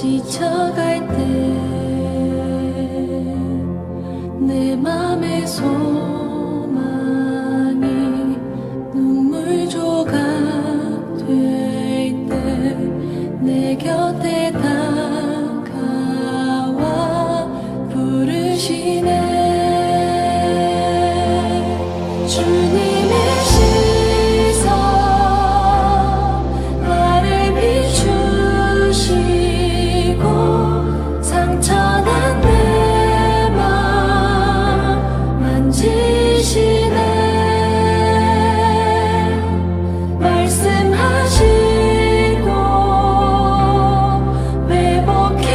지쳐갈 때 내 맘의 소망이 눈물 조각 될 때 내 곁에 다가와 부르시네. 주님의 시선 나를 비추시고 상처난 내 맘 만지시네. 말씀하시고 회복해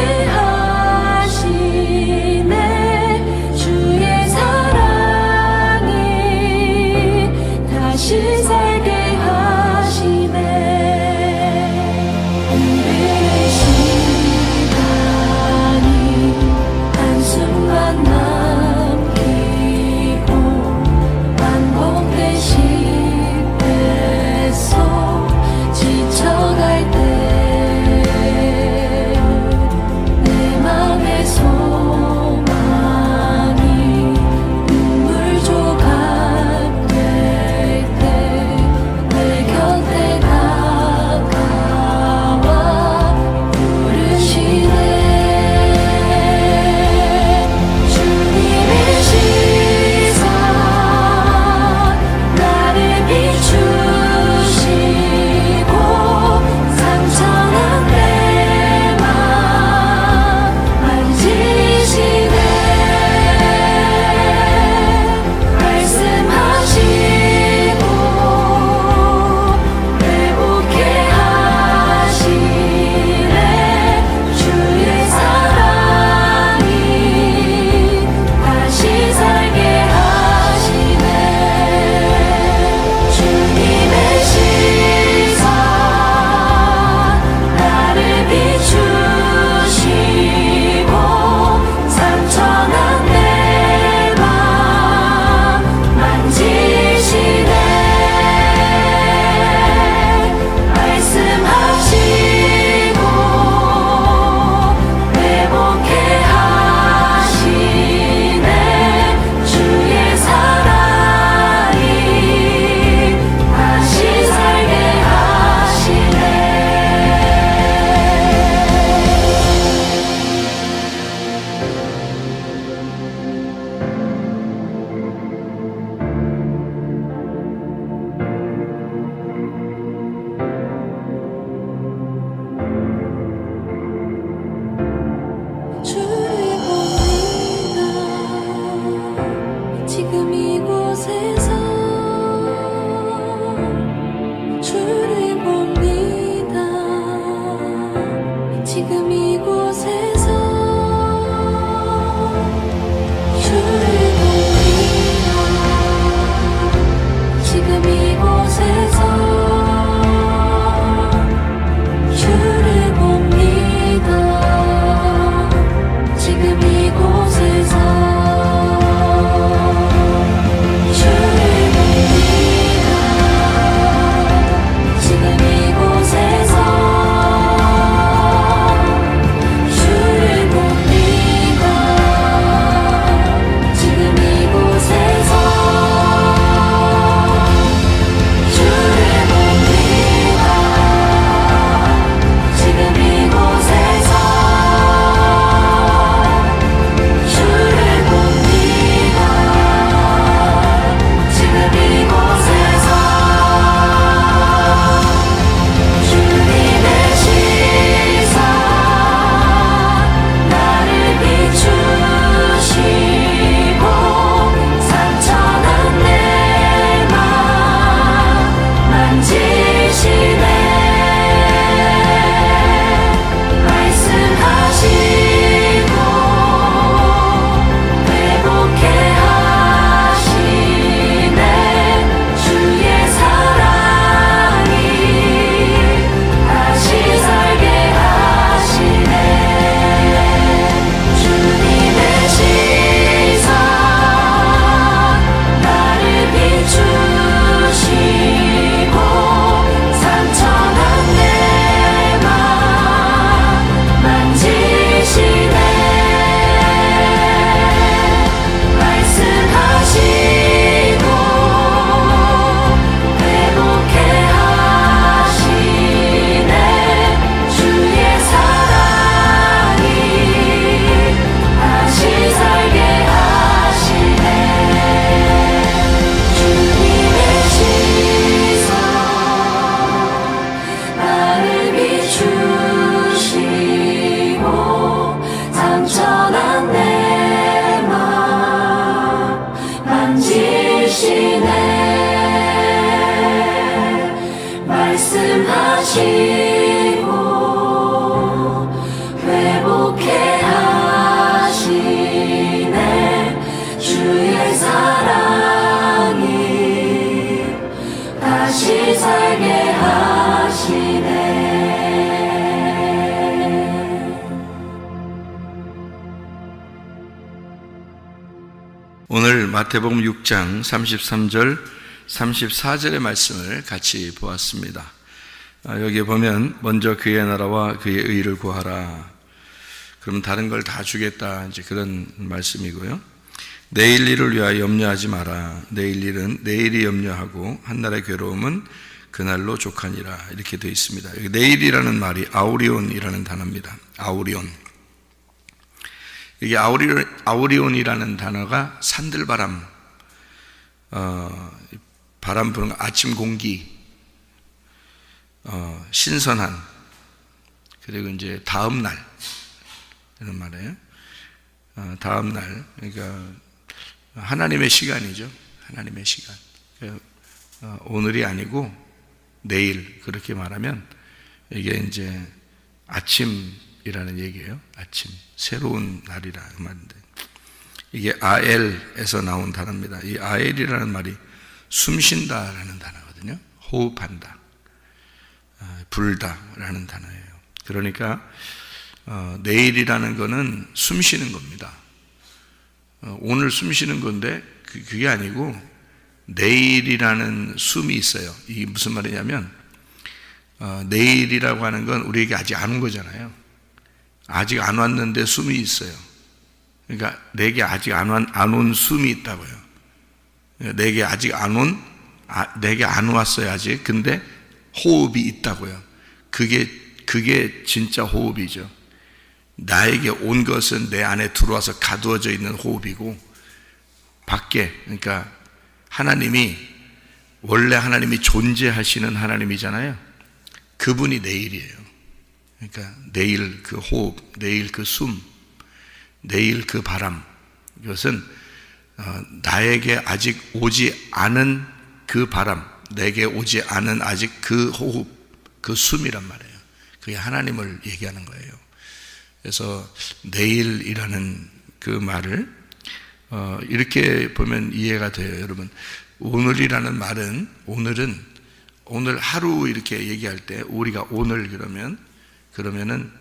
하시네. 주의 사랑이 다시 살게 하시네. 오늘의 시간이 한숨만 남기고 반복된 시대 속 지쳐갈 때 내 맘의 소망이 눈물 조각 될 때 내 곁에 다가와 부르시네. 주님의 시선 나를 비추시고 상처난 내 맘 만지시네. 말씀하시고 회복해 하시네. 주의 사랑이 다시 살게 하시네. 주님의 시선 나를 비추시고 상처난 내 맘 만지시네. 말씀하시고 회복해 하시네. 주의 사랑이 다시 살게 하시네. 주를 봅니다. 지금 이곳에서 주를 봅니다. 지금 이곳에서 주를 봅니다. 지금 이곳에서 주를 봅니다. 지금 이곳에서 주를 봅니다. 지금 이곳에서 오늘 마태복음 6장 33절, 34절의 말씀을 같이 보았습니다. 여기에 보면 먼저 그의 나라와 그의 의를 구하라. 그럼 다른 걸 다 주겠다. 이제 그런 말씀이고요. 내일 일을 위하여 염려하지 마라. 내일 일은 내일이 염려하고 한날의 괴로움은 그날로 족하니라. 이렇게 되어 있습니다. 여기 내일이라는 말이 아우리온이라는 단어입니다. 아우리온. 이게 아우리온이라는 단어가 산들바람, 바람 부는 아침 공기, 신선한, 그리고 이제 다음 날 이런 말이에요. 다음 날, 그러니까 하나님의 시간이죠. 하나님의 시간. 오늘이 아니고 내일, 그렇게 말하면 이게 이제 아침이라는 얘기예요. 아침, 새로운 날이라 말인데, 이게 아엘에서 나온 단어입니다. 이 아엘이라는 말이 숨쉰다라는 단어거든요. 호흡한다, 불다라는 단어예요. 그러니까 내일이라는 거는 숨쉬는 겁니다. 오늘 숨쉬는 건데 그게 아니고 내일이라는 숨이 있어요. 이게 무슨 말이냐면 내일이라고 하는 건 우리에게 아직 안 온 거잖아요. 아직 안 왔는데 숨이 있어요. 그러니까 내게 아직 안 온 숨이 있다고요. 내게 아직 내게 안 왔어요 아직. 근데 호흡이 있다고요. 그게 진짜 호흡이죠. 나에게 온 것은 내 안에 들어와서 가두어져 있는 호흡이고, 밖에, 그러니까 원래 하나님이 존재하시는 하나님이잖아요. 그분이 내일이에요. 그러니까 내일 그 호흡, 내일 그 숨, 내일 그 바람, 이것은 나에게 아직 오지 않은 그 바람, 내게 오지 않은 아직 그 호흡, 그 숨이란 말이에요. 그게 하나님을 얘기하는 거예요. 그래서 내일이라는 그 말을 이렇게 보면 이해가 돼요. 여러분, 오늘이라는 말은, 오늘 하루 이렇게 얘기할 때 우리가 오늘 그러면은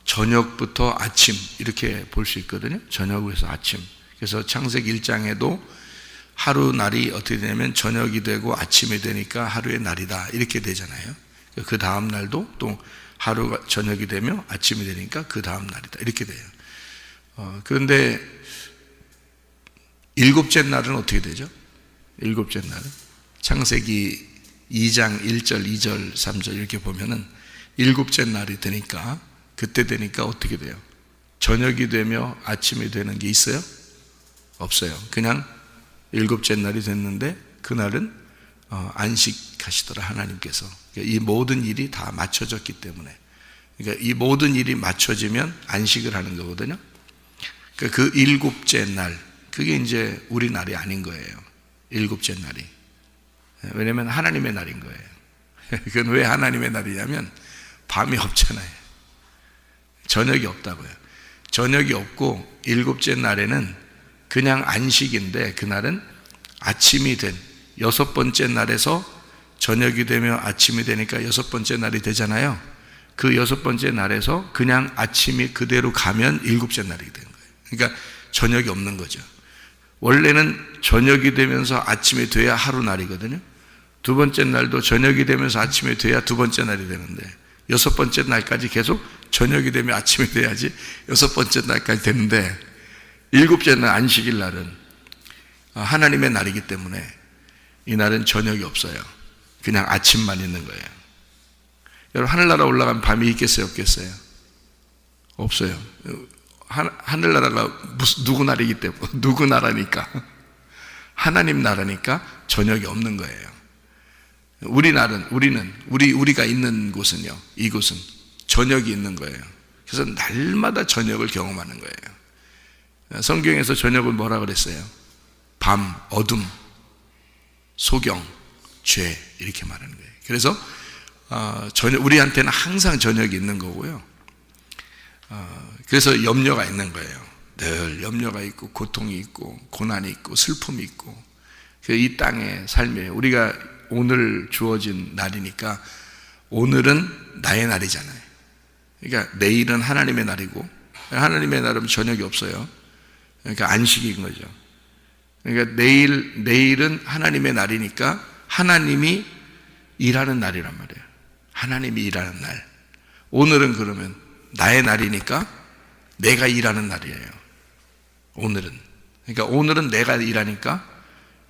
저녁부터 아침 이렇게 볼 수 있거든요. 저녁에서 아침. 그래서 창세기 1장에도 하루 날이 어떻게 되냐면 저녁이 되고 아침이 되니까 하루의 날이다 이렇게 되잖아요. 그 다음 날도 또 하루가 저녁이 되며 아침이 되니까 그 다음 날이다 이렇게 돼요. 그런데 일곱째 날은 어떻게 되죠? 일곱째 날은 창세기 2장 1절, 2절, 3절 이렇게 보면은 일곱째 날이 되니까, 그때 되니까 어떻게 돼요? 저녁이 되며 아침이 되는 게 있어요? 없어요. 그냥 일곱째 날이 됐는데 그날은 안식하시더라 하나님께서. 이 모든 일이 다 맞춰졌기 때문에, 그러니까 이 모든 일이 맞춰지면 안식을 하는 거거든요. 그 일곱째 날, 그게 이제 우리 날이 아닌 거예요. 일곱째 날이. 왜냐하면 하나님의 날인 거예요. 그건 왜 하나님의 날이냐면 밤이 없잖아요. 저녁이 없다고요. 저녁이 없고 일곱째 날에는 그냥 안식인데, 그날은 아침이 된 여섯 번째 날에서 저녁이 되며 아침이 되니까 여섯 번째 날이 되잖아요. 그 여섯 번째 날에서 그냥 아침이 그대로 가면 일곱째 날이 되는 거예요. 그러니까 저녁이 없는 거죠. 원래는 저녁이 되면서 아침이 돼야 하루 날이거든요. 두 번째 날도 저녁이 되면서 아침이 돼야 두 번째 날이 되는데, 여섯 번째 날까지 계속 저녁이 되면 아침이 돼야지 여섯 번째 날까지 되는데, 일곱째 날 안식일 날은 하나님의 날이기 때문에 이 날은 저녁이 없어요. 그냥 아침만 있는 거예요. 여러분, 하늘나라 올라가면 밤이 있겠어요, 없겠어요? 없어요. 하늘나라가 누구 나라이기 때문에, 누구 나라니까, 하나님 나라니까 저녁이 없는 거예요. 우리가 있는 곳은요, 이곳은 저녁이 있는 거예요. 그래서 날마다 저녁을 경험하는 거예요. 성경에서 저녁을 뭐라 그랬어요? 밤, 어둠, 소경, 죄, 이렇게 말하는 거예요. 그래서 우리한테는 항상 저녁이 있는 거고요. 그래서 염려가 있는 거예요. 늘 염려가 있고, 고통이 있고, 고난이 있고, 슬픔이 있고, 이 땅의 삶에 우리가 오늘 주어진 날이니까, 오늘은 나의 날이잖아요. 그러니까 내일은 하나님의 날이고, 하나님의 날은 저녁이 없어요. 그러니까 안식인 거죠. 그러니까 내일은 하나님의 날이니까 하나님이 일하는 날이란 말이에요. 하나님이 일하는 날. 오늘은 그러면 나의 날이니까 내가 일하는 날이에요. 오늘은. 그러니까 오늘은 내가 일하니까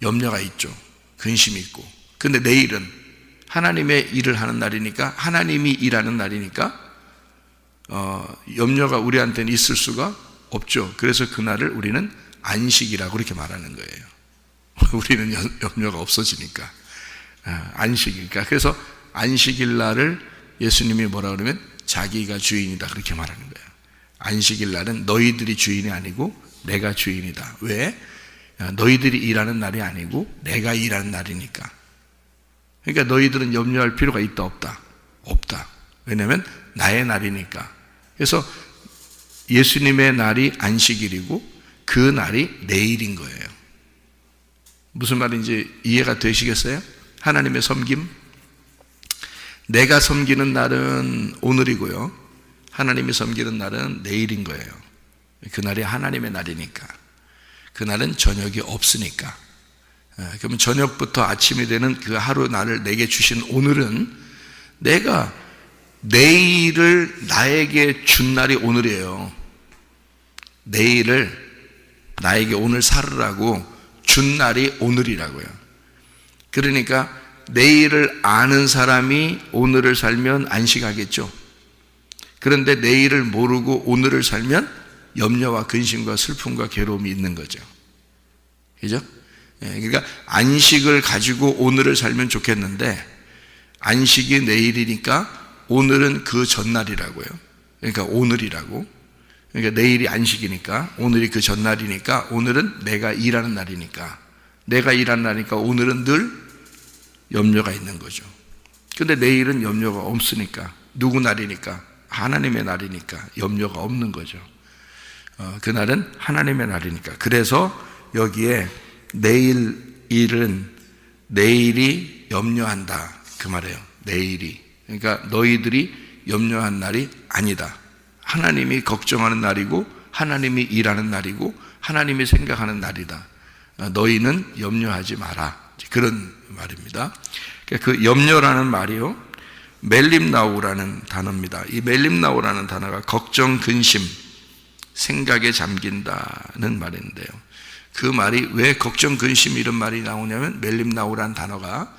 염려가 있죠. 근심이 있고. 근데 내일은 하나님의 일을 하는 날이니까, 하나님이 일하는 날이니까 염려가 우리한테는 있을 수가 없죠. 그래서 그날을 우리는 안식이라고 그렇게 말하는 거예요. 우리는 염려가 없어지니까. 안식이니까. 그래서 안식일 날을 예수님이 뭐라 그러면 자기가 주인이다 그렇게 말하는 거예요. 안식일 날은 너희들이 주인이 아니고 내가 주인이다. 왜? 너희들이 일하는 날이 아니고 내가 일하는 날이니까. 그러니까 너희들은 염려할 필요가 있다 없다? 없다. 왜냐하면 나의 날이니까. 그래서 예수님의 날이 안식일이고 그 날이 내일인 거예요. 무슨 말인지 이해가 되시겠어요? 하나님의 섬김. 내가 섬기는 날은 오늘이고요. 하나님이 섬기는 날은 내일인 거예요. 그날이 하나님의 날이니까. 그날은 저녁이 없으니까. 그러면 저녁부터 아침이 되는 그 하루 날을 내게 주신 오늘은 내가 내일을 나에게 준 날이 오늘이에요. 내일을 나에게 오늘 살으라고 준 날이 오늘이라고요. 그러니까 내일을 아는 사람이 오늘을 살면 안식하겠죠. 그런데 내일을 모르고 오늘을 살면 염려와 근심과 슬픔과 괴로움이 있는 거죠. 그죠? 그러니까 안식을 가지고 오늘을 살면 좋겠는데 안식이 내일이니까 오늘은 그 전날이라고요. 그러니까 오늘이라고. 그러니까 내일이 안식이니까 오늘이 그 전날이니까 오늘은 내가 일하는 날이니까 내가 일하는 날이니까 오늘은 늘 염려가 있는 거죠. 근데 내일은 염려가 없으니까 누구 날이니까 하나님의 날이니까 염려가 없는 거죠. 그날은 하나님의 날이니까. 그래서 여기에 내일 일은 내일이 염려한다 그 말이에요. 내일이. 그러니까 너희들이 염려한 날이 아니다. 하나님이 걱정하는 날이고 하나님이 일하는 날이고 하나님이 생각하는 날이다. 너희는 염려하지 마라. 그런 말입니다. 그 염려라는 말이요, 멜림나우라는 단어입니다. 이 멜림나우라는 단어가 걱정, 근심, 생각에 잠긴다는 말인데요. 그 말이 왜 걱정, 근심 이런 말이 나오냐면 멜림나우라는 단어가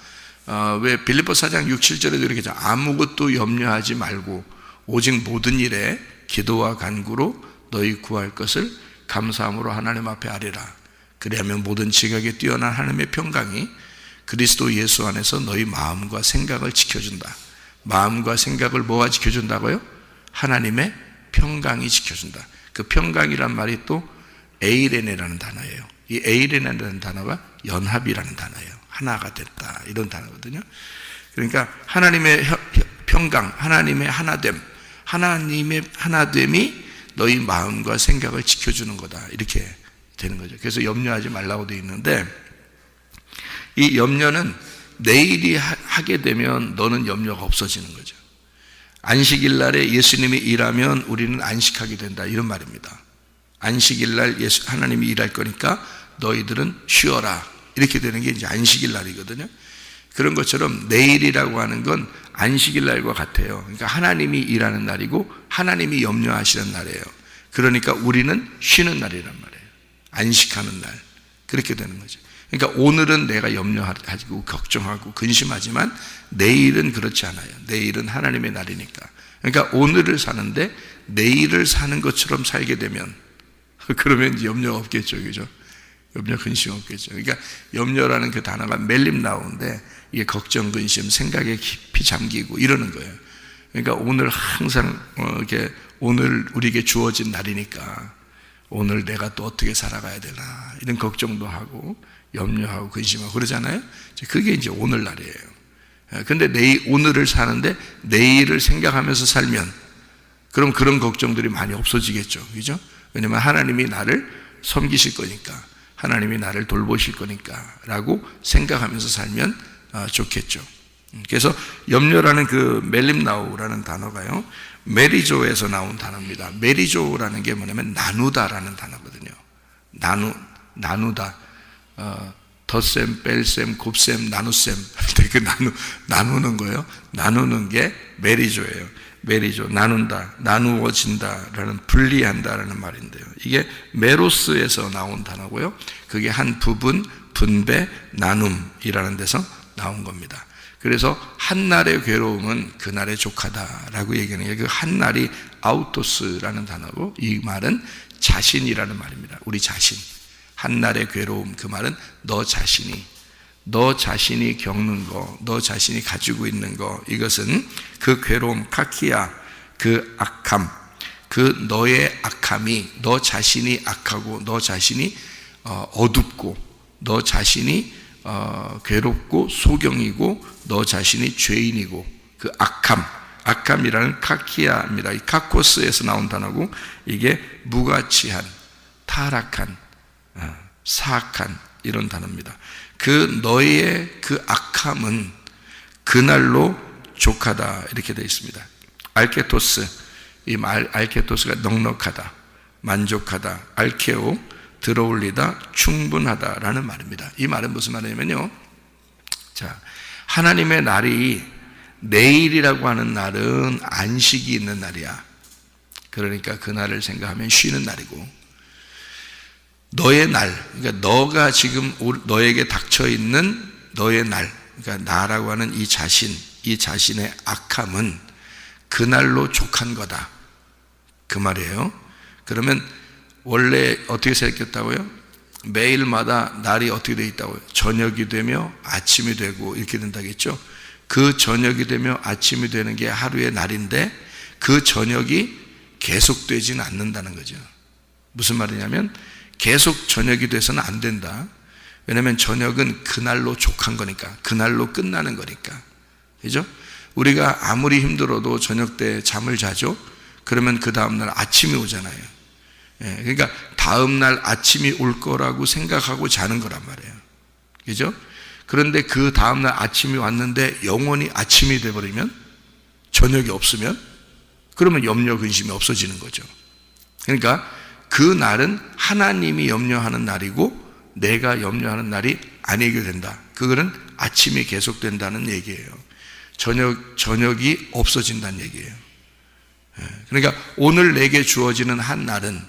왜 빌립보 4장 6, 7절에도 이렇게 하죠. 아무것도 염려하지 말고 오직 모든 일에 기도와 간구로 너희 구할 것을 감사함으로 하나님 앞에 아뢰라. 그리하면 모든 지각에 뛰어난 하나님의 평강이 그리스도 예수 안에서 너희 마음과 생각을 지켜준다. 마음과 생각을 뭐가 지켜준다고요? 하나님의 평강이 지켜준다. 그 평강이란 말이 또 에이레네라는 단어예요. 이 에이레네라는 단어가 연합이라는 단어예요. 하나가 됐다 이런 단어거든요. 그러니까 하나님의 평강, 하나님의 하나됨, 하나님의 하나됨이 너희 마음과 생각을 지켜주는 거다 이렇게 되는 거죠. 그래서 염려하지 말라고 되어 있는데 이 염려는 내일이 하게 되면 너는 염려가 없어지는 거죠. 안식일 날에 예수님이 일하면 우리는 안식하게 된다 이런 말입니다. 안식일 날 하나님이 일할 거니까 너희들은 쉬어라 이렇게 되는 게 이제 안식일 날이거든요. 그런 것처럼 내일이라고 하는 건 안식일 날과 같아요. 그러니까 하나님이 일하는 날이고 하나님이 염려하시는 날이에요. 그러니까 우리는 쉬는 날이란 말이에요. 안식하는 날. 그렇게 되는 거죠. 그러니까 오늘은 내가 염려하고 걱정하고 근심하지만 내일은 그렇지 않아요. 내일은 하나님의 날이니까. 그러니까 오늘을 사는데 내일을 사는 것처럼 살게 되면 그러면 이제 염려가 없겠죠. 그죠? 염려, 근심 없겠죠. 그러니까 염려라는 그 단어가 멜림나우인데 이게 걱정, 근심, 생각에 깊이 잠기고 이러는 거예요. 그러니까 오늘 항상 이렇게 오늘 우리에게 주어진 날이니까 오늘 내가 또 어떻게 살아가야 되나 이런 걱정도 하고 염려하고 근심하고 그러잖아요. 그게 이제 오늘날이에요. 근데 오늘을 사는데 내일을 생각하면서 살면 그럼 그런 걱정들이 많이 없어지겠죠. 그죠? 왜냐면 하나님이 나를 섬기실 거니까 하나님이 나를 돌보실 거니까 라고 생각하면서 살면 좋겠죠. 그래서 염려라는 그 멜림나우라는 단어가요, 메리조에서 나온 단어입니다. 메리조라는 게 뭐냐면 나누다라는 단어거든요. 나누다. 덧셈, 뺄셈, 곱셈, 나눗셈. 그 나누는 거예요. 나누는 게 메리조예요. 메리조, 나눈다, 나누어진다라는, 분리한다라는 말인데요. 이게 메로스에서 나온 단어고요. 그게 한 부분, 분배, 나눔이라는 데서 나온 겁니다. 그래서 한 날의 괴로움은 그날의 족하다라고 얘기하는 게, 그 한 날이 아우토스라는 단어고, 이 말은 자신이라는 말입니다. 우리 자신. 한 날의 괴로움, 그 말은 너 자신이 겪는 거, 너 자신이 가지고 있는 거, 이것은 그 괴로움, 카키야, 그 악함, 그 너의 악함이, 너 자신이 악하고, 너 자신이 어둡고, 너 자신이 괴롭고 소경이고, 너 자신이 죄인이고, 그 악함이라는 카키야입니다. 이 카코스에서 나온 단어고, 이게 무가치한, 타락한, 사악한, 이런 단어입니다. 그 너의 그 악함은 그날로 족하다, 이렇게 되어 있습니다. 알케토스, 이 말 알케토스가 넉넉하다, 만족하다, 알케오, 들어올리다, 충분하다라는 말입니다. 이 말은 무슨 말이냐면요, 자, 하나님의 날이, 내일이라고 하는 날은 안식이 있는 날이야. 그러니까 그 날을 생각하면 쉬는 날이고, 너의 날, 그러니까 너가 지금 너에게 닥쳐 있는 너의 날, 그러니까 나라고 하는 이 자신의 악함은 그날로 족한 거다, 그 말이에요. 그러면 원래 어떻게 생겼다고요? 매일마다 날이 어떻게 되어 있다고요? 저녁이 되며 아침이 되고 이렇게 된다겠죠. 그 저녁이 되며 아침이 되는 게 하루의 날인데, 그 저녁이 계속되지는 않는다는 거죠. 무슨 말이냐면, 계속 저녁이 돼서는 안 된다. 왜냐하면 저녁은 그날로 족한 거니까, 그날로 끝나는 거니까. 그죠? 우리가 아무리 힘들어도 저녁 때 잠을 자죠? 그러면 그 다음날 아침이 오잖아요. 그러니까 다음날 아침이 올 거라고 생각하고 자는 거란 말이에요. 그죠? 그런데 그 다음날 아침이 왔는데 영원히 아침이 돼버리면, 저녁이 없으면, 그러면 염려 근심이 없어지는 거죠. 그러니까 그 날은 하나님이 염려하는 날이고 내가 염려하는 날이 아니게 된다. 그거는 아침이 계속된다는 얘기예요. 저녁이 없어진다는 얘기예요. 그러니까 오늘 내게 주어지는 한 날은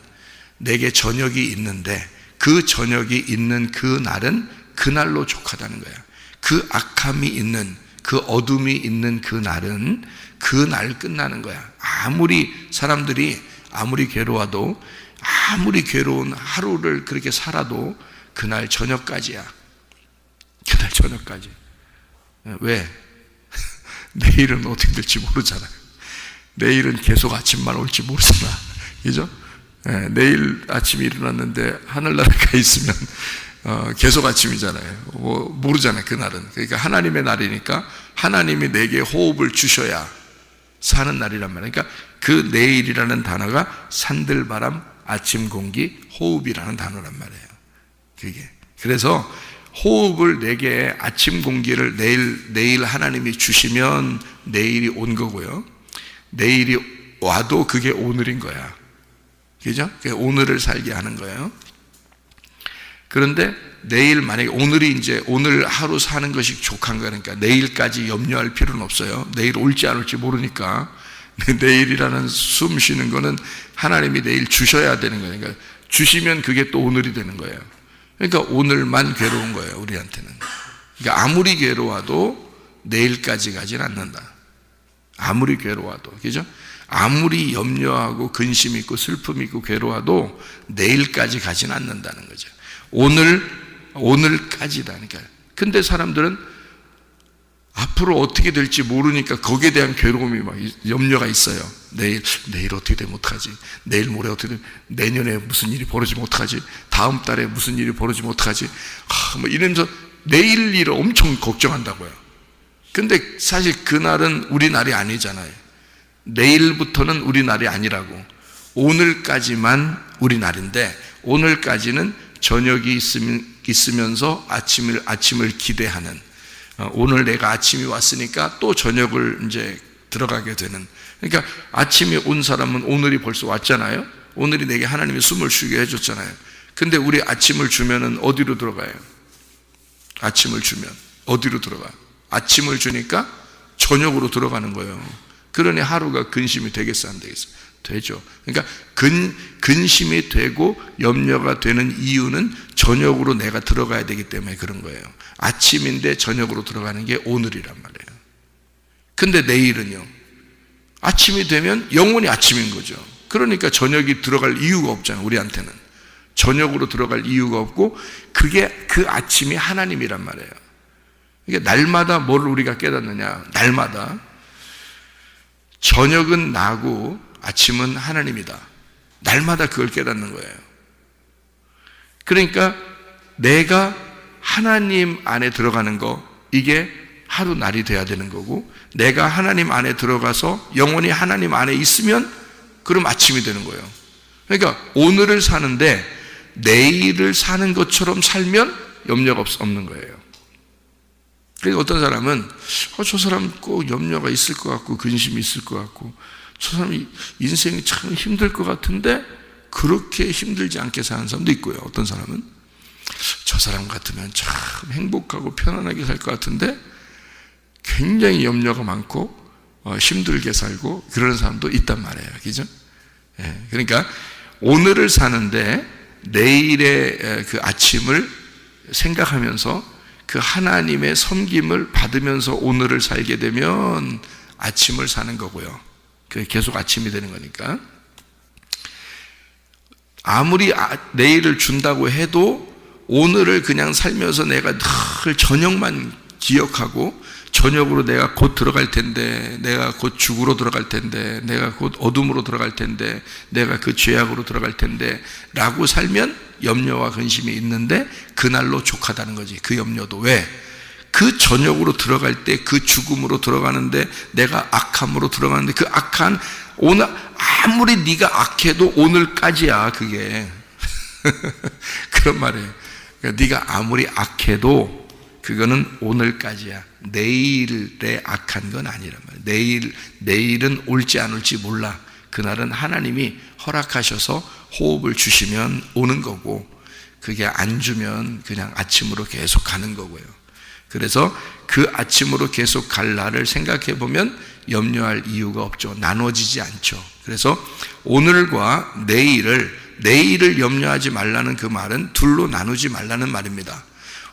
내게 저녁이 있는데, 그 저녁이 있는 그 날은 그날로 족하다는 거야. 그 악함이 있는, 그 어둠이 있는 그 날은 그날 끝나는 거야. 아무리 사람들이 아무리 괴로워도, 아무리 괴로운 하루를 그렇게 살아도 그날 저녁까지야. 그날 저녁까지. 왜? 내일은 어떻게 될지 모르잖아요. 내일은 계속 아침만 올지 모르잖아. 그죠? 내일 아침에 일어났는데 하늘나라가 있으면 계속 아침이잖아요. 모르잖아요, 그날은. 그러니까 하나님의 날이니까 하나님이 내게 호흡을 주셔야 사는 날이란 말이에요. 그러니까 그 내일이라는 단어가 산들바람, 아침 공기, 호흡이라는 단어란 말이에요. 그게. 그래서 호흡을 내게, 아침 공기를 내일 하나님이 주시면 내일이 온 거고요. 내일이 와도 그게 오늘인 거야. 그죠? 오늘을 살게 하는 거예요. 그런데 내일 만약에 오늘이 이제 오늘 하루 사는 것이 족한 거니까 내일까지 염려할 필요는 없어요. 내일 올지 안 올지 모르니까. 내일이라는 숨 쉬는 거는 하나님이 내일 주셔야 되는 거니까, 주시면 그게 또 오늘이 되는 거예요. 그러니까 오늘만 괴로운 거예요, 우리한테는. 그러니까 아무리 괴로워도 내일까지 가진 않는다. 아무리 괴로워도. 그죠? 아무리 염려하고 근심 있고 슬픔 있고 괴로워도 내일까지 가진 않는다는 거죠. 오늘까지다. 그러니까. 근데 사람들은 앞으로 어떻게 될지 모르니까 거기에 대한 괴로움이 막 염려가 있어요. 내일 어떻게 되면 어떡하지? 내일 모레 어떻게 되면, 내년에 무슨 일이 벌어지면 어떡하지? 다음 달에 무슨 일이 벌어지면 어떡하지? 뭐 이러면서 내일 일을 엄청 걱정한다고요. 근데 사실 그날은 우리 날이 아니잖아요. 내일부터는 우리 날이 아니라고. 오늘까지만 우리 날인데, 오늘까지는 저녁이 있으면서 아침을 기대하는, 오늘 내가 아침이 왔으니까 또 저녁을 이제 들어가게 되는. 그러니까 아침이 온 사람은 오늘이 벌써 왔잖아요. 오늘이 내게 하나님이 숨을 쉬게 해줬잖아요. 근데 우리 아침을 주면은 어디로 들어가요? 아침을 주면 어디로 들어가? 아침을 주니까 저녁으로 들어가는 거예요. 그러니 하루가 근심이 되겠어, 안 되겠어? 되죠. 그러니까 근심이 되고 염려가 되는 이유는 저녁으로 내가 들어가야 되기 때문에 그런 거예요. 아침인데 저녁으로 들어가는 게 오늘이란 말이에요. 근데 내일은요, 아침이 되면 영원히 아침인 거죠. 그러니까 저녁이 들어갈 이유가 없잖아요. 우리한테는 저녁으로 들어갈 이유가 없고, 그게 그 아침이 하나님이란 말이에요. 그러니까 날마다 뭘 우리가 깨닫느냐, 날마다 저녁은 나고 아침은 하나님이다. 날마다 그걸 깨닫는 거예요. 그러니까 내가 하나님 안에 들어가는 거, 이게 하루 날이 돼야 되는 거고, 내가 하나님 안에 들어가서 영원히 하나님 안에 있으면 그럼 아침이 되는 거예요. 그러니까 오늘을 사는데 내일을 사는 것처럼 살면 염려가 없는 거예요. 그러니까 어떤 사람은 저 사람 꼭 염려가 있을 것 같고 근심이 있을 것 같고, 저 사람이 인생이 참 힘들 것 같은데 그렇게 힘들지 않게 사는 사람도 있고요. 어떤 사람은 저 사람 같으면 참 행복하고 편안하게 살 것 같은데 굉장히 염려가 많고 힘들게 살고 그런 사람도 있단 말이에요. 그죠? 예, 그러니까 오늘을 사는데 내일의 그 아침을 생각하면서 그 하나님의 섬김을 받으면서 오늘을 살게 되면 아침을 사는 거고요. 그게 계속 아침이 되는 거니까. 아무리 내일을 준다고 해도 오늘을 그냥 살면서 내가 늘 저녁만 기억하고, 저녁으로 내가 곧 들어갈 텐데, 내가 곧 죽으로 들어갈 텐데, 내가 곧 어둠으로 들어갈 텐데, 내가 그 죄악으로 들어갈 텐데 라고 살면 염려와 근심이 있는데 그날로 족하다는 거지. 그 염려도. 왜? 그 저녁으로 들어갈 때, 그 죽음으로 들어가는데, 내가 악함으로 들어가는데, 그 악한 오늘 아무리 네가 악해도 오늘까지야. 그게 그런 말이에요. 그러니까 네가 아무리 악해도 그거는 오늘까지야. 내일의 악한 건 아니란 말이에요. 내일은 올지 안 올지 몰라. 그날은 하나님이 허락하셔서 호흡을 주시면 오는 거고, 그게 안 주면 그냥 아침으로 계속 가는 거고요. 그래서 그 아침으로 계속 갈 날을 생각해 보면 염려할 이유가 없죠. 나눠지지 않죠. 그래서 오늘과 내일을 염려하지 말라는 그 말은 둘로 나누지 말라는 말입니다.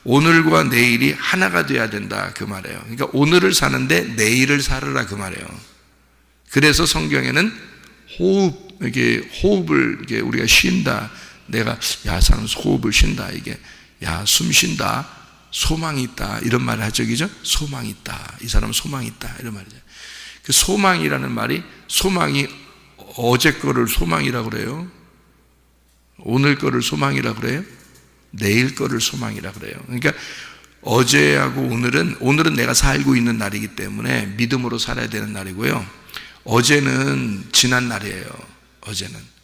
오늘과 내일이 하나가 돼야 된다, 그 말이에요. 그러니까 오늘을 사는데 내일을 살으라, 그 말이에요. 그래서 성경에는 호흡을 이게 우리가 쉰다. 내가 사람 호흡을 쉰다. 이게 숨 쉰다. 소망이 있다. 이런 말을 하죠. 그죠? 소망이 있다. 이 사람은 소망이 있다. 이런 말이죠. 그 소망이라는 말이, 소망이 어제 거를 소망이라고 그래요? 오늘 거를 소망이라고 그래요? 내일 거를 소망이라고 그래요. 그러니까 어제하고 오늘은 내가 살고 있는 날이기 때문에 믿음으로 살아야 되는 날이고요. 어제는 지난 날이에요.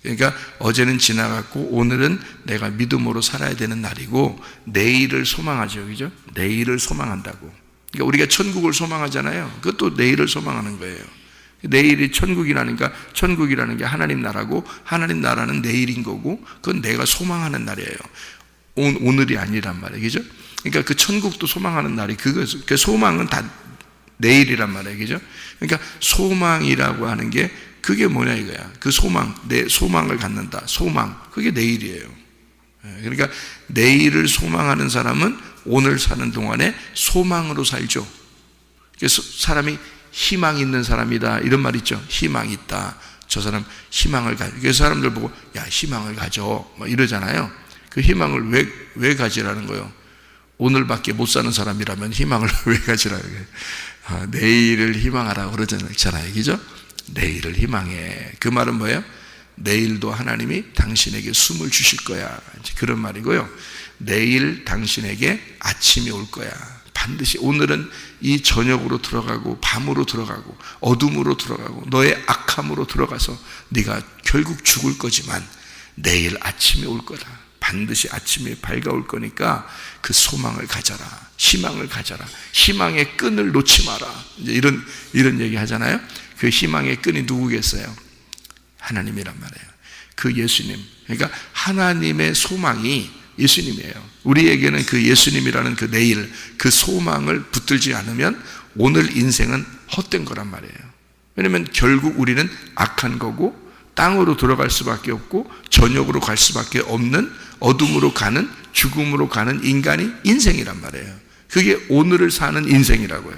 그러니까 어제는 지나갔고 오늘은 내가 믿음으로 살아야 되는 날이고, 내일을 소망하죠. 그죠? 내일을 소망한다고. 그러니까 우리가 천국을 소망하잖아요. 그것도 내일을 소망하는 거예요. 내일이 천국이라는 게 하나님 나라고, 하나님 나라는 내일인 거고, 그건 내가 소망하는 날이에요. 오늘이 아니란 말이에요. 그죠? 그러니까 그 천국도 소망하는 날이 그 소망은 다 내일이란 말이에요. 그죠? 그러니까 소망이라고 하는 게 그게 뭐냐 이거야. 그 소망, 내 소망을 갖는다. 소망. 그게 내일이에요. 그러니까 내일을 소망하는 사람은 오늘 사는 동안에 소망으로 살죠. 그래서 사람이 희망 있는 사람이다. 이런 말 있죠. 희망이 있다. 저 사람 희망을 가져. 그래서 사람들 보고 희망을 가져. 뭐 이러잖아요. 그 희망을 왜 가지라는 거예요? 오늘밖에 못 사는 사람이라면 희망을 왜 가지라고 해요? 내일을 희망하라고 그러잖아요. 그죠? 내일을 희망해. 그 말은 뭐예요? 내일도 하나님이 당신에게 숨을 주실 거야. 그런 말이고요. 내일 당신에게 아침이 올 거야. 반드시. 오늘은 이 저녁으로 들어가고 밤으로 들어가고 어둠으로 들어가고 너의 악함으로 들어가서 네가 결국 죽을 거지만 내일 아침이 올 거다. 반드시 아침이 밝아올 거니까 그 소망을 가져라. 희망을 가져라. 희망의 끈을 놓지 마라. 이제 이런 얘기 하잖아요. 그 희망의 끈이 누구겠어요? 하나님이란 말이에요. 그 예수님. 그러니까 하나님의 소망이 예수님이에요. 우리에게는 그 예수님이라는 그 내일, 그 소망을 붙들지 않으면 오늘 인생은 헛된 거란 말이에요. 왜냐하면 결국 우리는 악한 거고 땅으로 들어갈 수밖에 없고 전역으로 갈 수밖에 없는 어둠으로 가는, 죽음으로 가는 인간이 인생이란 말이에요. 그게 오늘을 사는 인생이라고요.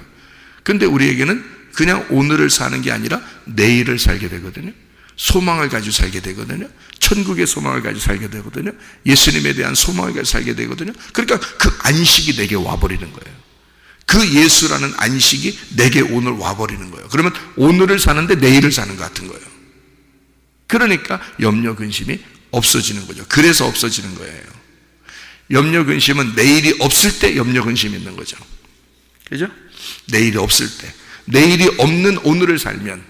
근데 우리에게는 그냥 오늘을 사는 게 아니라 내일을 살게 되거든요. 소망을 가지고 살게 되거든요. 천국의 소망을 가지고 살게 되거든요. 예수님에 대한 소망을 가지고 살게 되거든요. 그러니까 그 안식이 내게 와버리는 거예요. 그 예수라는 안식이 내게 오늘 와버리는 거예요. 그러면 오늘을 사는데 내일을 사는 것 같은 거예요. 그러니까 염려 근심이 없어지는 거죠. 그래서 없어지는 거예요. 염려 근심은 내일이 없을 때 염려 근심이 있는 거죠. 그죠? 내일이 없을 때, 내일이 없는 오늘을 살면,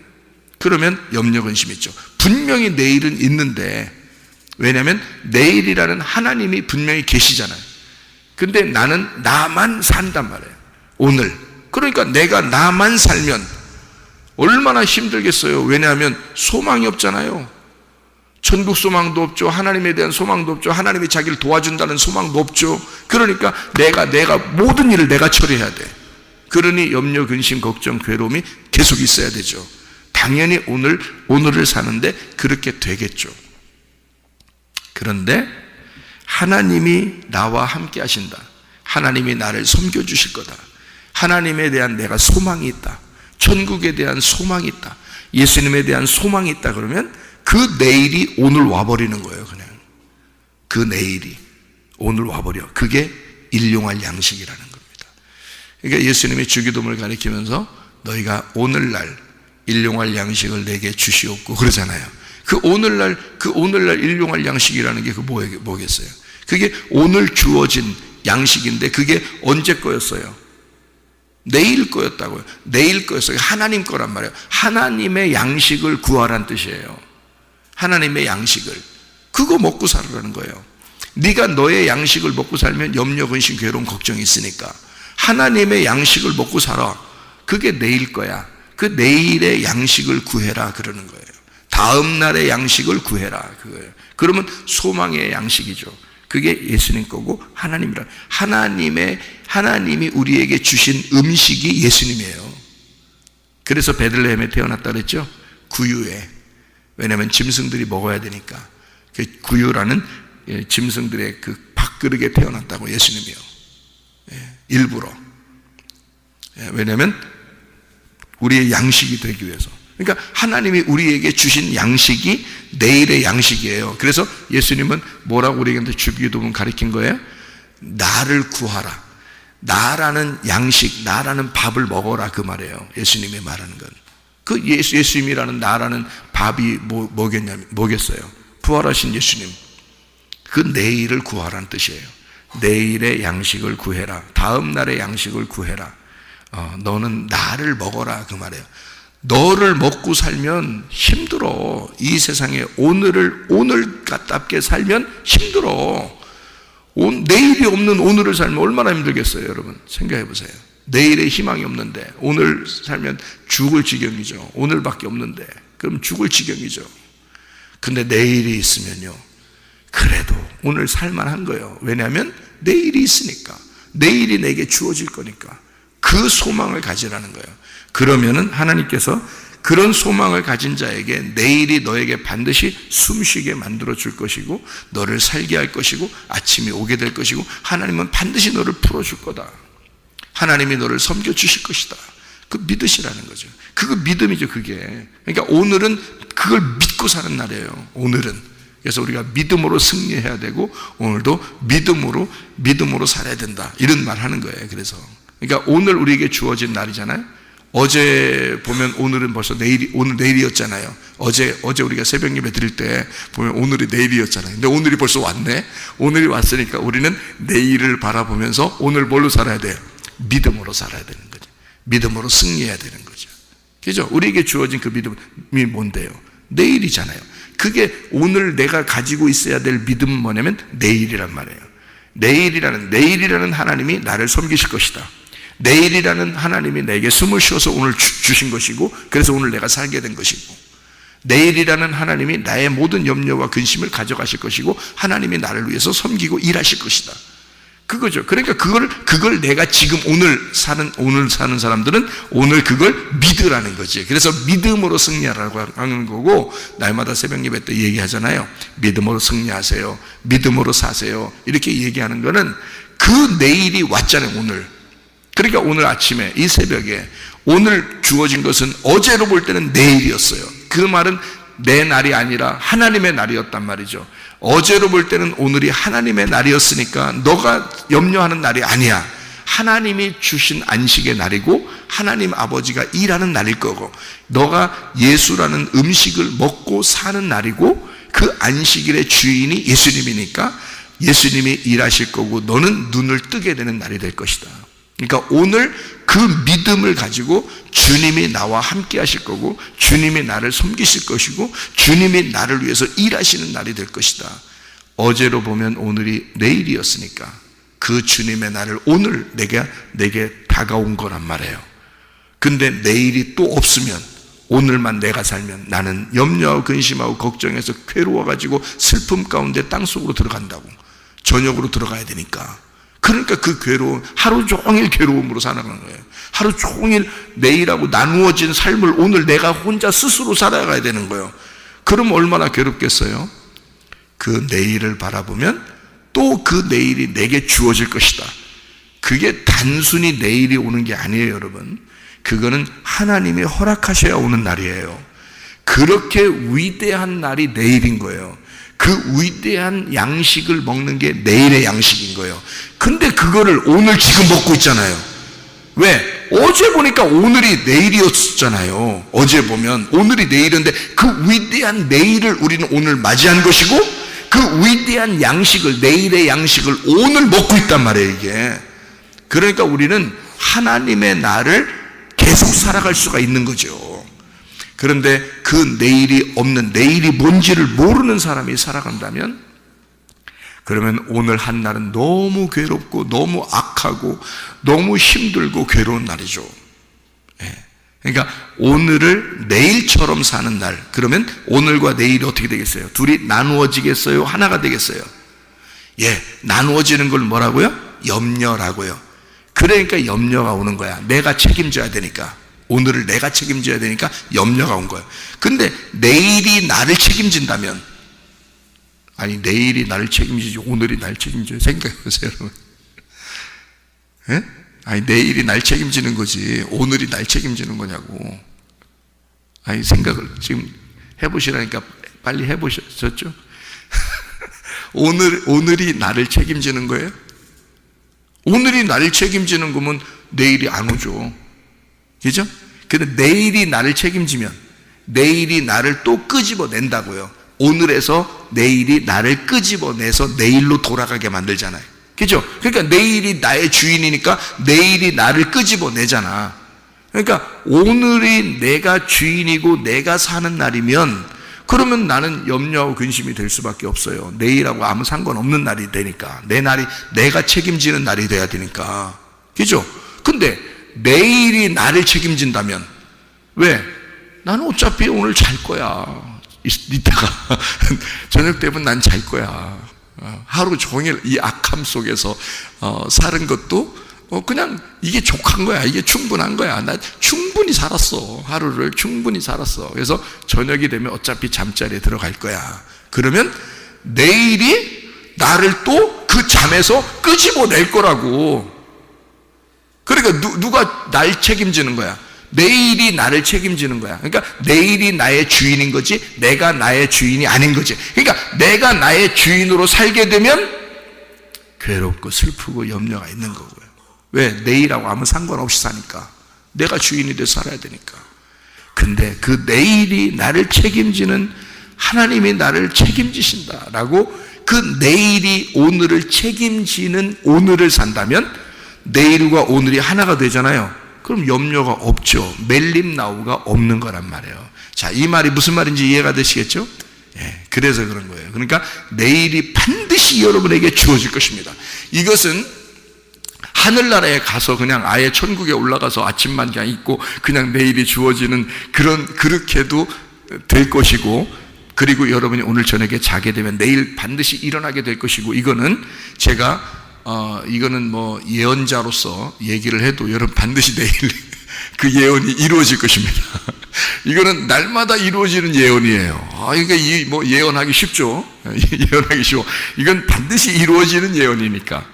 그러면 염려 근심이 있죠. 분명히 내일은 있는데, 왜냐하면 내일이라는 하나님이 분명히 계시잖아요. 근데 나는 나만 산단 말이에요. 오늘. 그러니까 내가 나만 살면 얼마나 힘들겠어요. 왜냐하면 소망이 없잖아요. 천국 소망도 없죠. 하나님에 대한 소망도 없죠. 하나님이 자기를 도와준다는 소망도 없죠. 그러니까 내가 모든 일을 내가 처리해야 돼. 그러니 염려, 근심, 걱정, 괴로움이 계속 있어야 되죠. 당연히 오늘을 사는데 그렇게 되겠죠. 그런데 하나님이 나와 함께 하신다. 하나님이 나를 섬겨주실 거다. 하나님에 대한 내가 소망이 있다. 천국에 대한 소망이 있다. 예수님에 대한 소망이 있다. 그러면 그 내일이 오늘 와버리는 거예요. 그냥 그 내일이 오늘 와버려. 그게 일용할 양식이라는 겁니다. 그러니까 예수님이 주기도문을 가리키면서 너희가 오늘날 일용할 양식을 내게 주시옵고 그러잖아요. 그 오늘날 일용할 양식이라는 게 그 뭐겠어요? 그게 오늘 주어진 양식인데 그게 언제 거였어요? 내일 거였다고요. 내일 거였어요. 하나님 거란 말이에요. 하나님의 양식을 구하란 뜻이에요. 하나님의 양식을. 그거 먹고 살으라는 거예요. 네가 너의 양식을 먹고 살면 염려, 근심, 괴로움, 걱정이 있으니까 하나님의 양식을 먹고 살아. 그게 내일 거야. 그 내일의 양식을 구해라 그러는 거예요. 다음 날의 양식을 구해라 그거예요. 그러면 소망의 양식이죠. 그게 예수님 거고 하나님이라. 하나님이 우리에게 주신 음식이 예수님이에요. 그래서 베들레헴에 태어났다 그랬죠. 구유에. 왜냐하면 짐승들이 먹어야 되니까. 그 구유라는 짐승들의 그 밥그릇에 태어났다고 예수님이요. 일부러. 왜냐하면 우리의 양식이 되기 위해서. 그러니까 하나님이 우리에게 주신 양식이 내일의 양식이에요. 그래서 예수님은 뭐라고 우리에게 주기도문 가르친 거예요? 나를 구하라. 나라는 양식, 나라는 밥을 먹어라 그 말이에요. 예수님이 말하는 건. 그 예수님이라는 나라는 밥이 뭐겠어요? 부활하신 예수님. 그 내일을 구하라는 뜻이에요. 내일의 양식을 구해라. 다음 날의 양식을 구해라. 너는 나를 먹어라 그 말이에요. 너를 먹고 살면 힘들어. 이 세상에 오늘답게 살면 힘들어. 내일이 없는 오늘을 살면 얼마나 힘들겠어요, 여러분? 생각해 보세요. 내일에 희망이 없는데 오늘 살면 죽을 지경이죠. 오늘밖에 없는데 그럼 죽을 지경이죠. 근데 내일이 있으면요, 그래도 오늘 살만한 거예요. 왜냐하면 내일이 있으니까. 내일이 내게 주어질 거니까. 그 소망을 가지라는 거예요. 그러면은 하나님께서 그런 소망을 가진 자에게 내일이 너에게 반드시 숨쉬게 만들어 줄 것이고 너를 살게 할 것이고 아침이 오게 될 것이고 하나님은 반드시 너를 풀어줄 거다. 하나님이 너를 섬겨주실 것이다. 그 믿으시라는 거죠. 그거 믿음이죠, 그게. 그러니까 오늘은 그걸 믿고 사는 날이에요. 오늘은. 그래서 우리가 믿음으로 승리해야 되고 오늘도 믿음으로 살아야 된다. 이런 말 하는 거예요. 그래서. 그러니까 오늘 우리에게 주어진 날이잖아요. 어제 보면 오늘은 벌써 오늘 내일이었잖아요. 어제 우리가 새벽 예배 드릴 때 보면 오늘이 내일이었잖아요. 근데 오늘이 벌써 왔네. 오늘이 왔으니까 우리는 내일을 바라보면서 오늘 뭘로 살아야 돼요? 믿음으로 살아야 되는 거죠. 믿음으로 승리해야 되는 거죠. 그죠? 우리에게 주어진 그 믿음이 뭔데요? 내일이잖아요. 그게 오늘 내가 가지고 있어야 될 믿음은 뭐냐면 내일이란 말이에요. 내일이라는 하나님이 나를 섬기실 것이다. 내일이라는 하나님이 내게 숨을 쉬어서 오늘 주신 것이고 그래서 오늘 내가 살게 된 것이고 내일이라는 하나님이 나의 모든 염려와 근심을 가져가실 것이고 하나님이 나를 위해서 섬기고 일하실 것이다. 그거죠. 그러니까 그걸 내가 지금 오늘 사는 사람들은 오늘 그걸 믿으라는 거지. 그래서 믿음으로 승리하라고 하는 거고, 날마다 새벽 예배 때 얘기하잖아요. 믿음으로 승리하세요. 믿음으로 사세요. 이렇게 얘기하는 거는 그 내일이 왔잖아요, 오늘. 그러니까 오늘 아침에 이 새벽에 오늘 주어진 것은 어제로 볼 때는 내일이었어요. 그 말은 내 날이 아니라 하나님의 날이었단 말이죠. 어제로 볼 때는 오늘이 하나님의 날이었으니까 너가 염려하는 날이 아니야. 하나님이 주신 안식의 날이고 하나님 아버지가 일하는 날일 거고, 너가 예수라는 음식을 먹고 사는 날이고, 그 안식일의 주인이 예수님이니까 예수님이 일하실 거고 너는 눈을 뜨게 되는 날이 될 것이다. 그러니까 오늘 그 믿음을 가지고 주님이 나와 함께 하실 거고, 주님이 나를 섬기실 것이고, 주님이 나를 위해서 일하시는 날이 될 것이다. 어제로 보면 오늘이 내일이었으니까 그 주님의 날을 오늘 내게 다가온 거란 말이에요. 근데 내일이 또 없으면, 오늘만 내가 살면 나는 염려하고 근심하고 걱정해서 괴로워가지고 슬픔 가운데 땅속으로 들어간다고. 저녁으로 들어가야 되니까. 그러니까 그 괴로움, 하루 종일 괴로움으로 살아가는 거예요. 하루 종일 내일하고 나누어진 삶을 오늘 내가 혼자 스스로 살아가야 되는 거예요. 그럼 얼마나 괴롭겠어요? 그 내일을 바라보면 또 그 내일이 내게 주어질 것이다. 그게 단순히 내일이 오는 게 아니에요, 여러분. 그거는 하나님이 허락하셔야 오는 날이에요. 그렇게 위대한 날이 내일인 거예요. 그 위대한 양식을 먹는 게 내일의 양식인 거예요. 근데 그거를 오늘 지금 먹고 있잖아요. 왜? 어제 보니까 오늘이 내일이었잖아요. 어제 보면 오늘이 내일인데 그 위대한 내일을 우리는 오늘 맞이한 것이고, 그 위대한 양식을, 내일의 양식을 오늘 먹고 있단 말이에요, 이게. 그러니까 우리는 하나님의 날을 계속 살아갈 수가 있는 거죠. 그런데 그 내일이 없는, 내일이 뭔지를 모르는 사람이 살아간다면, 그러면 오늘 한 날은 너무 괴롭고 너무 악하고 너무 힘들고 괴로운 날이죠. 그러니까 오늘을 내일처럼 사는 날, 그러면 오늘과 내일이 어떻게 되겠어요? 둘이 나누어지겠어요? 하나가 되겠어요? 나누어지는 걸 뭐라고요? 염려라고요. 그러니까 염려가 오는 거야. 내가 책임져야 되니까. 오늘을 내가 책임져야 되니까 염려가 온 거예요. 근데 내일이 나를 책임진다면, 아니 내일이 나를 책임지지 오늘이 나를 책임져요? 생각해보세요, 여러분. 아니 내일이 날 책임지는 거지 오늘이 날 책임지는 거냐고. 아니 생각을 지금 해보시라니까 빨리 해보셨죠? 오늘이 나를 책임지는 거예요? 오늘이 나를 책임지는 거면 내일이 안 오죠. 그죠? 근데 내일이 나를 책임지면 내일이 나를 또 끄집어낸다고요. 오늘에서 내일이 나를 끄집어내서 내일로 돌아가게 만들잖아요. 그죠? 그러니까 내일이 나의 주인이니까 내일이 나를 끄집어내잖아. 그러니까 오늘이 내가 주인이고 내가 사는 날이면, 그러면 나는 염려하고 근심이 될 수밖에 없어요. 내일하고 아무 상관없는 날이 되니까. 내 날이 내가 책임지는 날이 돼야 되니까. 그죠? 근데 내일이 나를 책임진다면, 왜? 나는 어차피 오늘 잘 거야. 이따가 저녁 되면 난 잘 거야. 하루 종일 이 악함 속에서 사는 것도 그냥 이게 족한 거야. 이게 충분한 거야. 나 충분히 살았어. 하루를 충분히 살았어. 그래서 저녁이 되면 어차피 잠자리에 들어갈 거야. 그러면 내일이 나를 또 그 잠에서 끄집어낼 거라고. 그러니까 누가 날 책임지는 거야? 내일이 나를 책임지는 거야. 그러니까 내일이 나의 주인인 거지 내가 나의 주인이 아닌 거지. 그러니까 내가 나의 주인으로 살게 되면 괴롭고 슬프고 염려가 있는 거고요. 왜? 내일하고 아무 상관없이 사니까. 내가 주인이 돼서 살아야 되니까. 근데 그 내일이 나를 책임지는 하나님이 나를 책임지신다라고, 그 내일이 오늘을 책임지는 오늘을 산다면 내일과 오늘이 하나가 되잖아요. 그럼 염려가 없죠. 멜림나우가 없는 거란 말이에요. 자, 이 말이 무슨 말인지 이해가 되시겠죠? 그래서 그런 거예요. 그러니까 내일이 반드시 여러분에게 주어질 것입니다. 이것은 하늘나라에 가서 그냥 아예 천국에 올라가서 아침만 그냥 있고 그냥 내일이 주어지는 그렇게도 될 것이고, 그리고 여러분이 오늘 저녁에 자게 되면 내일 반드시 일어나게 될 것이고, 이거는 제가 이거는 뭐 예언자로서 얘기를 해도 여러분 반드시 내일 그 예언이 이루어질 것입니다. 이거는 날마다 이루어지는 예언이에요. 그러니까 이 뭐 예언하기 쉽죠. 예언하기 쉬워. 이건 반드시 이루어지는 예언이니까.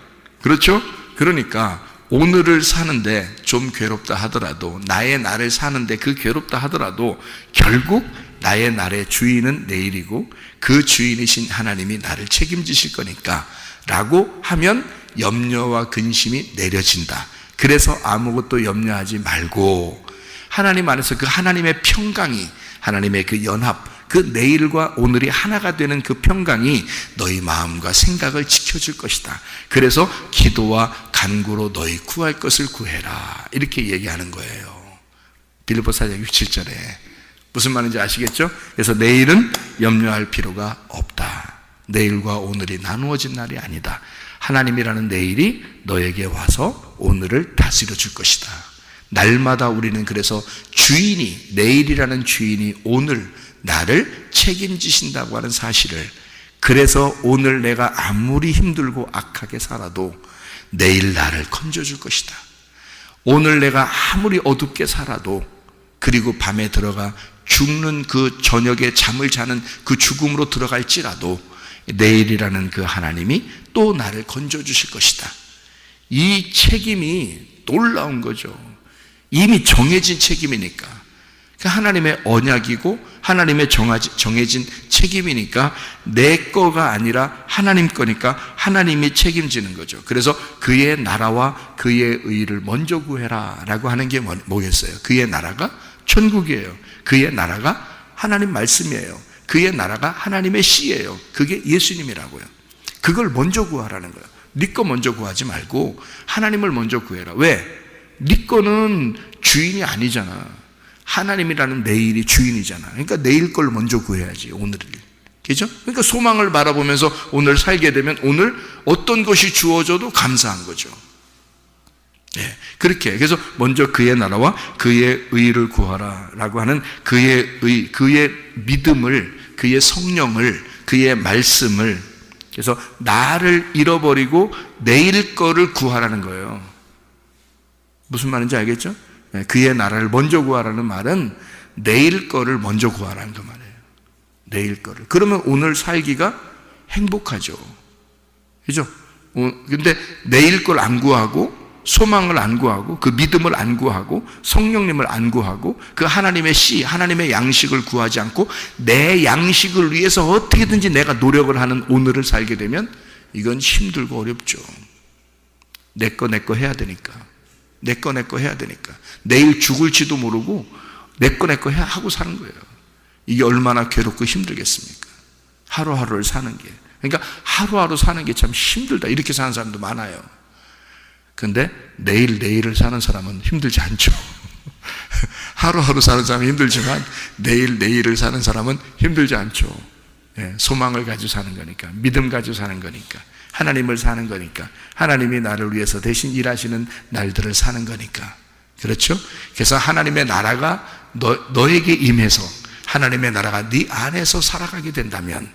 그렇죠? 그러니까 오늘을 사는데 좀 괴롭다 하더라도, 나의 날을 사는데 그 괴롭다 하더라도 결국 나의 날의 주인은 내일이고 그 주인이신 하나님이 나를 책임지실 거니까 라고 하면 염려와 근심이 내려진다. 그래서 아무것도 염려하지 말고 하나님 안에서 그 하나님의 평강이, 하나님의 그 연합, 그 내일과 오늘이 하나가 되는 그 평강이 너희 마음과 생각을 지켜줄 것이다. 그래서 기도와 간구로 너희 구할 것을 구해라. 이렇게 얘기하는 거예요. 빌립보서 4장 6-7절에. 무슨 말인지 아시겠죠? 그래서 내일은 염려할 필요가 없다. 내일과 오늘이 나누어진 날이 아니다. 하나님이라는 내일이 너에게 와서 오늘을 다스려 줄 것이다. 날마다 우리는 그래서 주인이, 내일이라는 주인이 오늘 나를 책임지신다고 하는 사실을, 그래서 오늘 내가 아무리 힘들고 악하게 살아도 내일 나를 건져줄 것이다. 오늘 내가 아무리 어둡게 살아도, 그리고 밤에 들어가 죽는 그 저녁에 잠을 자는 그 죽음으로 들어갈지라도 내일이라는 그 하나님이 또 나를 건져주실 것이다. 이 책임이 놀라운 거죠. 이미 정해진 책임이니까. 하나님의 언약이고 하나님의 정해진 책임이니까 내 거가 아니라 하나님 거니까 하나님이 책임지는 거죠. 그래서 그의 나라와 그의 의를 먼저 구해라 라고 하는 게 뭐겠어요? 그의 나라가 천국이에요. 그의 나라가 하나님 말씀이에요. 그의 나라가 하나님의 씨예요. 그게 예수님이라고요. 그걸 먼저 구하라는 거예요. 네 거 먼저 구하지 말고 하나님을 먼저 구해라. 왜? 네 거는 주인이 아니잖아. 하나님이라는 내일이 주인이잖아. 그러니까 내일 걸 먼저 구해야지, 오늘을. 그죠? 그러니까 소망을 바라보면서 오늘 살게 되면 오늘 어떤 것이 주어져도 감사한 거죠. 예, 그렇게. 그래서 먼저 그의 나라와 그의 의를 구하라 라고 하는 그의 의, 그의 믿음을, 그의 성령을, 그의 말씀을, 그래서 나를 잃어버리고 내일 거를 구하라는 거예요. 무슨 말인지 알겠죠? 예, 그의 나라를 먼저 구하라는 말은 내일 거를 먼저 구하라는 그 말이에요. 내일 거를. 그러면 오늘 살기가 행복하죠. 그죠? 근데 내일 걸 안 구하고, 소망을 안 구하고, 그 믿음을 안 구하고, 성령님을 안 구하고, 그 하나님의 씨, 하나님의 양식을 구하지 않고 내 양식을 위해서 어떻게든지 내가 노력을 하는 오늘을 살게 되면 이건 힘들고 어렵죠. 내 거 해야 되니까. 내 거 해야 되니까. 내일 죽을지도 모르고 내 거 하고 사는 거예요. 이게 얼마나 괴롭고 힘들겠습니까? 하루하루를 사는 게. 그러니까 하루하루 사는 게 참 힘들다, 이렇게 사는 사람도 많아요. 근데 내일을 사는 사람은 힘들지 않죠. 하루하루 사는 사람은 힘들지만 내일을 사는 사람은 힘들지 않죠. 예, 소망을 가지고 사는 거니까, 믿음 가지고 사는 거니까, 하나님을 사는 거니까, 하나님이 나를 위해서 대신 일하시는 날들을 사는 거니까. 그렇죠? 그래서 하나님의 나라가 너에게 임해서 하나님의 나라가 네 안에서 살아가게 된다면,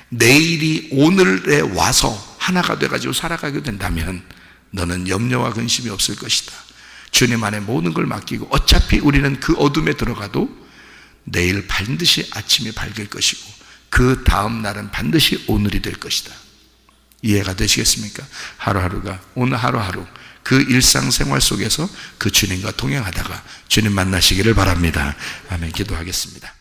내일이 오늘에 와서 하나가 돼가지고 살아가게 된다면 너는 염려와 근심이 없을 것이다. 주님 안에 모든 걸 맡기고, 어차피 우리는 그 어둠에 들어가도 내일 반드시 아침이 밝을 것이고 그 다음 날은 반드시 오늘이 될 것이다. 이해가 되시겠습니까? 하루하루가, 오늘 하루하루 그 일상생활 속에서 그 주님과 동행하다가 주님 만나시기를 바랍니다. 아멘. 기도하겠습니다.